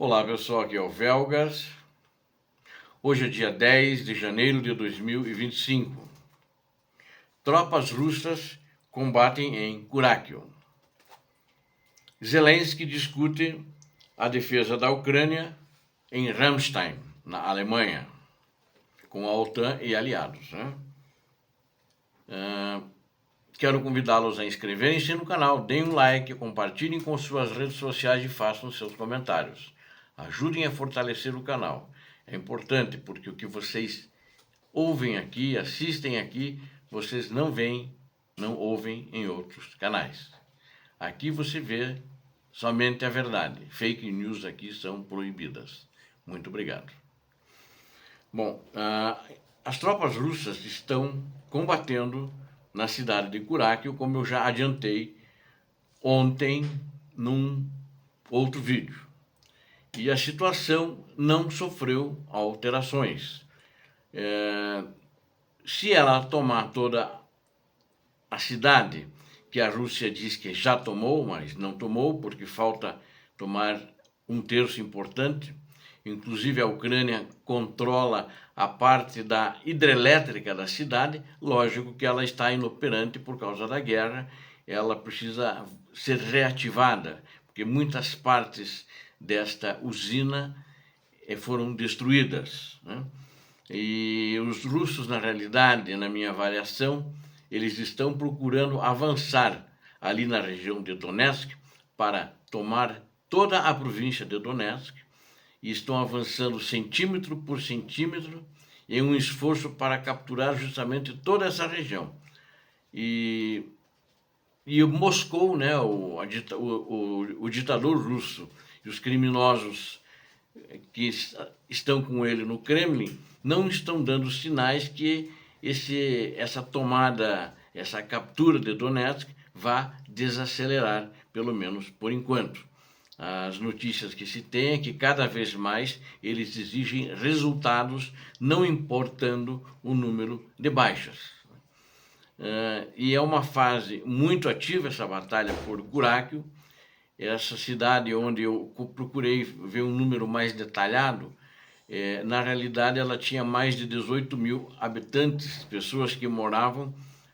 Olá pessoal, aqui é o Velgas. Hoje é dia 10 de janeiro de 2025. Tropas russas combatem em Kurákio. Zelensky discute a defesa da Ucrânia em Ramstein, na Alemanha, com a OTAN e aliados. Quero convidá-los a inscreverem-se no canal, deem um like, compartilhem com suas redes sociais e façam seus comentários. Ajudem a fortalecer o canal. É importante porque o que vocês ouvem aqui, assistem aqui, vocês não veem, não ouvem em outros canais. Aqui você vê somente a verdade. Fake news aqui são proibidas. Muito obrigado. Bom, as tropas russas estão combatendo na cidade de Kurákio, como eu já adiantei ontem num outro vídeo. E a situação não sofreu alterações. Se ela tomar toda a cidade, que a Rússia diz que já tomou, mas não tomou, porque falta tomar um terço importante, inclusive a Ucrânia controla a parte da hidrelétrica da cidade, lógico que ela está inoperante por causa da guerra, ela precisa ser reativada, porque muitas partes desta usina foram destruídas, né? E os russos, na realidade, na minha avaliação, eles estão procurando avançar ali na região de Donetsk para tomar toda a província de Donetsk e estão avançando centímetro por centímetro em um esforço para capturar justamente toda essa região. E Moscou, né, o ditador russo e os criminosos que estão com ele no Kremlin não estão dando sinais que essa tomada, essa captura de Donetsk vá desacelerar, pelo menos por enquanto. As notícias que se tem é que cada vez mais eles exigem resultados, não importando o número de baixas. E é uma fase muito ativa essa batalha por Kurákio, essa cidade onde eu procurei ver um número mais detalhado. Na realidade ela tinha mais de 18 mil habitantes, pessoas que moravam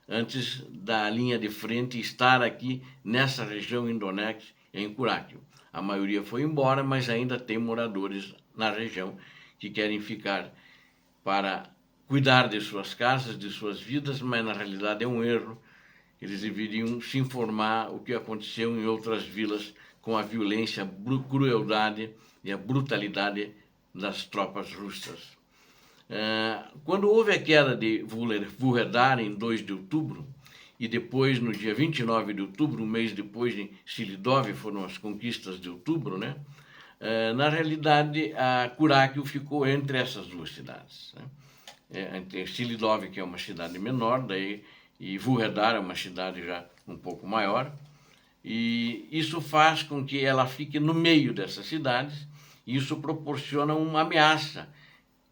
antes da linha de frente estar aqui nessa região em Donetsk, em Kurákio. A maioria foi embora, mas ainda tem moradores na região que querem ficar para cuidar de suas casas, de suas vidas, mas na realidade é um erro. Eles deveriam se informar o que aconteceu em outras vilas com a violência, a crueldade e a brutalidade das tropas russas. Quando houve a queda de Vuhledar em 2 de outubro, e depois, no dia 29 de outubro, um mês depois, em Silidov, foram as conquistas de outubro, né? Na realidade, a Kurákio ficou entre essas duas cidades, né? Entre Silidov, que é uma cidade menor, e Vuhledar é uma cidade já um pouco maior, e isso faz com que ela fique no meio dessas cidades, e isso proporciona uma ameaça,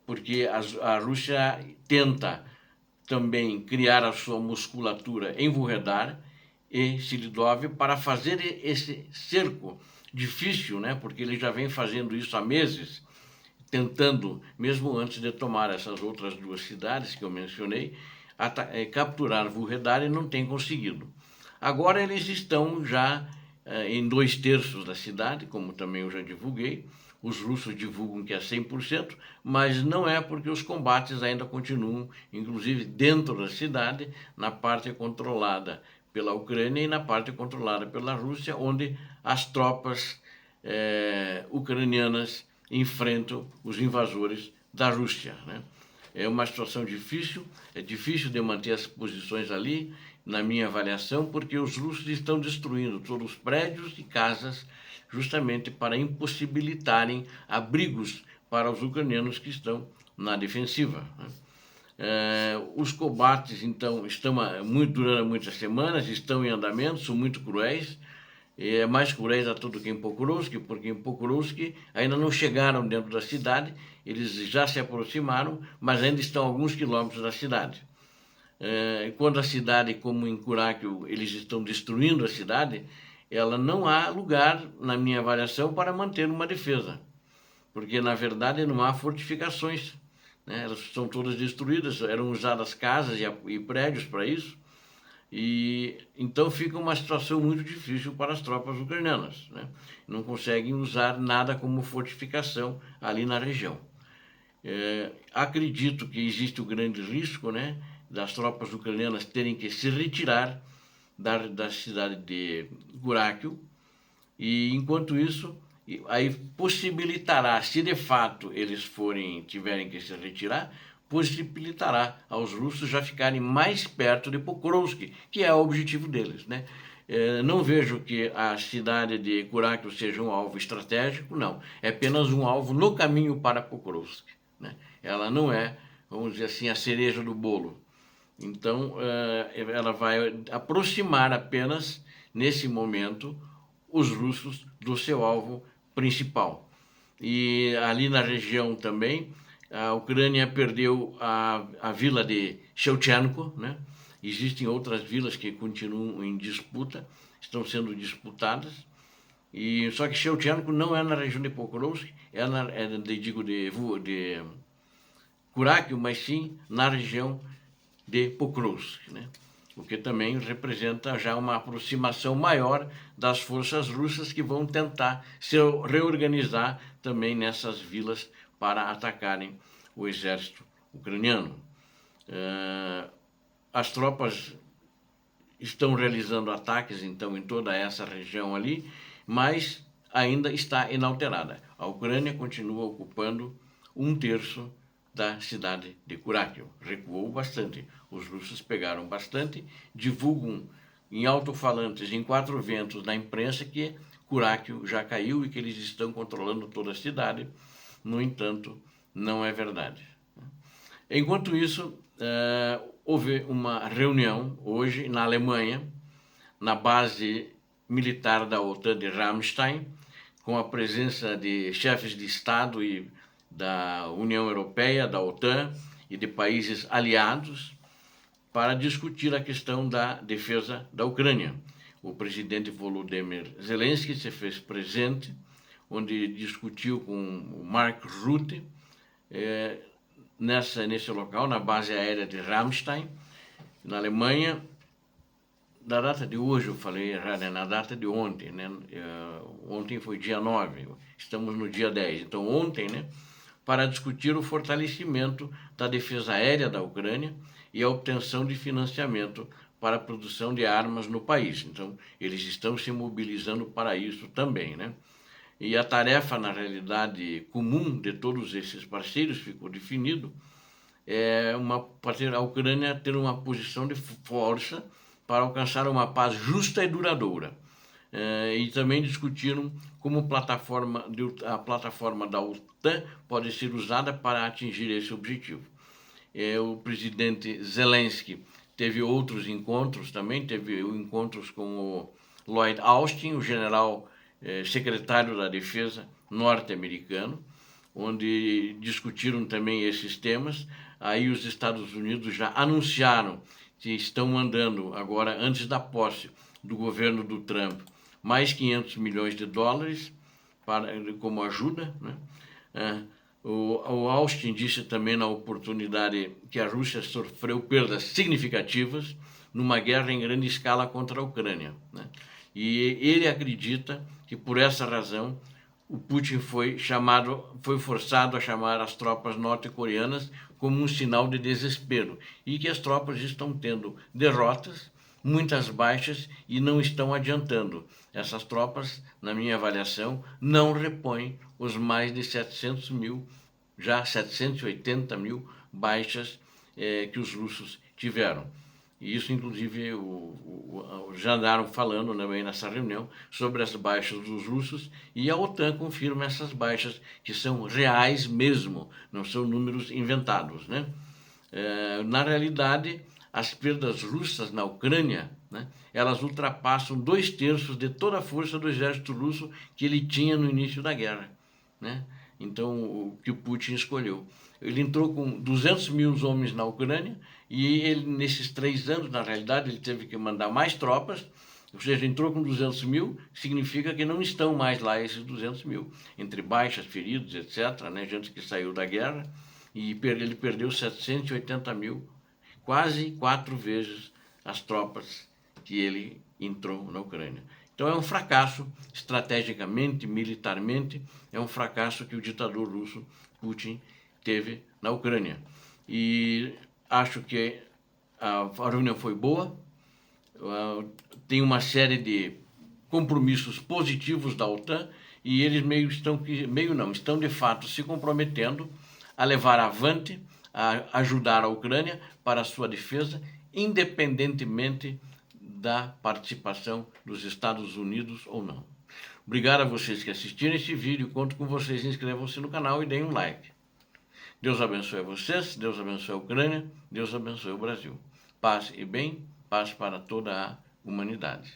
porque a Rússia tenta também criar a sua musculatura em Vuhledar e Silidov para fazer esse cerco difícil, né? Porque ele já vem fazendo isso há meses, tentando, mesmo antes de tomar essas outras duas cidades que eu mencionei, capturar Vuhledar e não tem conseguido. Agora eles estão já em 2/3 da cidade, como também eu já divulguei. Os russos divulgam que é 100%, mas não é, porque os combates ainda continuam, inclusive dentro da cidade, na parte controlada pela Ucrânia e na parte controlada pela Rússia, onde as tropas ucranianas enfrentam os invasores da Rússia, né? É uma situação difícil, é difícil de manter as posições ali, na minha avaliação, porque os russos estão destruindo todos os prédios e casas justamente para impossibilitarem abrigos para os ucranianos que estão na defensiva, né? Os combates, então, estão durando muitas semanas, estão em andamento, são muito cruéis. É mais cruéis até do que em Pokrovsk, porque em Pokrovsk ainda não chegaram dentro da cidade, eles já se aproximaram, mas ainda estão a alguns quilômetros da cidade. Quando a cidade, como em Kurákio, eles estão destruindo a cidade, ela não há lugar, na minha avaliação, para manter uma defesa. porque na verdade não há fortificações, né? Elas são todas destruídas, eram usadas casas e prédios para isso, e então fica uma situação muito difícil para as tropas ucranianas, né? Não conseguem usar nada como fortificação ali na região. Acredito que existe o grande risco, né, das tropas ucranianas terem que se retirar da cidade de Kurákio, e enquanto isso, aí possibilitará, se de fato eles tiverem que se retirar, possibilitará aos russos já ficarem mais perto de Pokrovsk, que é o objetivo deles, né? Não vejo que a cidade de Kurákio seja um alvo estratégico, não. É apenas um alvo no caminho para Pokrovsk, né? Ela não é, vamos dizer assim, a cereja do bolo. Então, ela vai aproximar apenas, nesse momento, os russos do seu alvo principal. E ali na região também, a Ucrânia perdeu a vila de Shevchenko, né? Existem outras vilas que continuam em disputa, estão sendo disputadas. E só que Shevchenko não é na região de Pokrovsk, de Kurákio, mas sim na região de Pokrovsk, né? O que também representa já uma aproximação maior das forças russas que vão tentar se reorganizar também nessas vilas para atacarem o exército ucraniano. As tropas estão realizando ataques, então, em toda essa região ali, mas ainda está inalterada. A Ucrânia continua ocupando 1/3 da cidade de Kurákio. Recuou bastante. Os russos pegaram bastante, divulgam em alto-falantes, em 4 ventos na imprensa, que Kurákio já caiu e que eles estão controlando toda a cidade. No entanto, não é verdade. Enquanto isso, houve uma reunião hoje na Alemanha, na base militar da OTAN de Ramstein, com a presença de chefes de Estado e da União Europeia, da OTAN e de países aliados, para discutir a questão da defesa da Ucrânia. O presidente Volodymyr Zelensky se fez presente, onde discutiu com o Mark Rutte, nesse local, na base aérea de Ramstein, na Alemanha. Na data de hoje, eu falei errado, na data de ontem, né? Ontem foi dia 9, estamos no dia 10. Então, ontem, né, para discutir o fortalecimento da defesa aérea da Ucrânia e a obtenção de financiamento para a produção de armas no país. Então, eles estão se mobilizando para isso também, né? E a tarefa, na realidade, comum de todos esses parceiros, ficou definido, a Ucrânia ter uma posição de força para alcançar uma paz justa e duradoura. E também discutiram como a plataforma da OTAN pode ser usada para atingir esse objetivo. O presidente Zelensky teve outros encontros também, teve encontros com o Lloyd Austin, o general secretário da Defesa norte-americano, onde discutiram também esses temas. Aí os Estados Unidos já anunciaram que estão mandando agora, antes da posse do governo do Trump, mais 500 milhões de dólares como ajuda, né? O Austin disse também na oportunidade que a Rússia sofreu perdas significativas numa guerra em grande escala contra a Ucrânia, né? E ele acredita que por essa razão o Putin foi forçado a chamar as tropas norte-coreanas como um sinal de desespero e que as tropas estão tendo derrotas, muitas baixas e não estão adiantando. Essas tropas, na minha avaliação, não repõem os mais de 700 mil, já 780 mil baixas que os russos tiveram. E isso, inclusive, já andaram falando também nessa reunião sobre as baixas dos russos, e a OTAN confirma essas baixas, que são reais mesmo, não são números inventados, né? Na realidade, as perdas russas na Ucrânia, né, elas ultrapassam 2/3 de toda a força do exército russo que ele tinha no início da guerra, né? Então, o que o Putin escolheu. Ele entrou com 200 mil homens na Ucrânia e ele, nesses 3 anos, na realidade, ele teve que mandar mais tropas, Ou seja, entrou com 200 mil, significa que não estão mais lá esses 200 mil. Entre baixas, feridos, etc., né, gente que saiu da guerra, e ele perdeu 780 mil, quase 4 vezes as tropas que ele entrou na Ucrânia. Então é um fracasso, estrategicamente, militarmente, é um fracasso que o ditador russo Putin teve na Ucrânia. E acho que a reunião foi boa, tem uma série de compromissos positivos da OTAN e eles estão de fato se comprometendo a levar avante, a ajudar a Ucrânia para a sua defesa, independentemente da participação dos Estados Unidos ou não. Obrigado a vocês que assistiram este vídeo, conto com vocês, inscrevam-se no canal e deem um like. Deus abençoe vocês, Deus abençoe a Ucrânia, Deus abençoe o Brasil. Paz e bem, paz para toda a humanidade.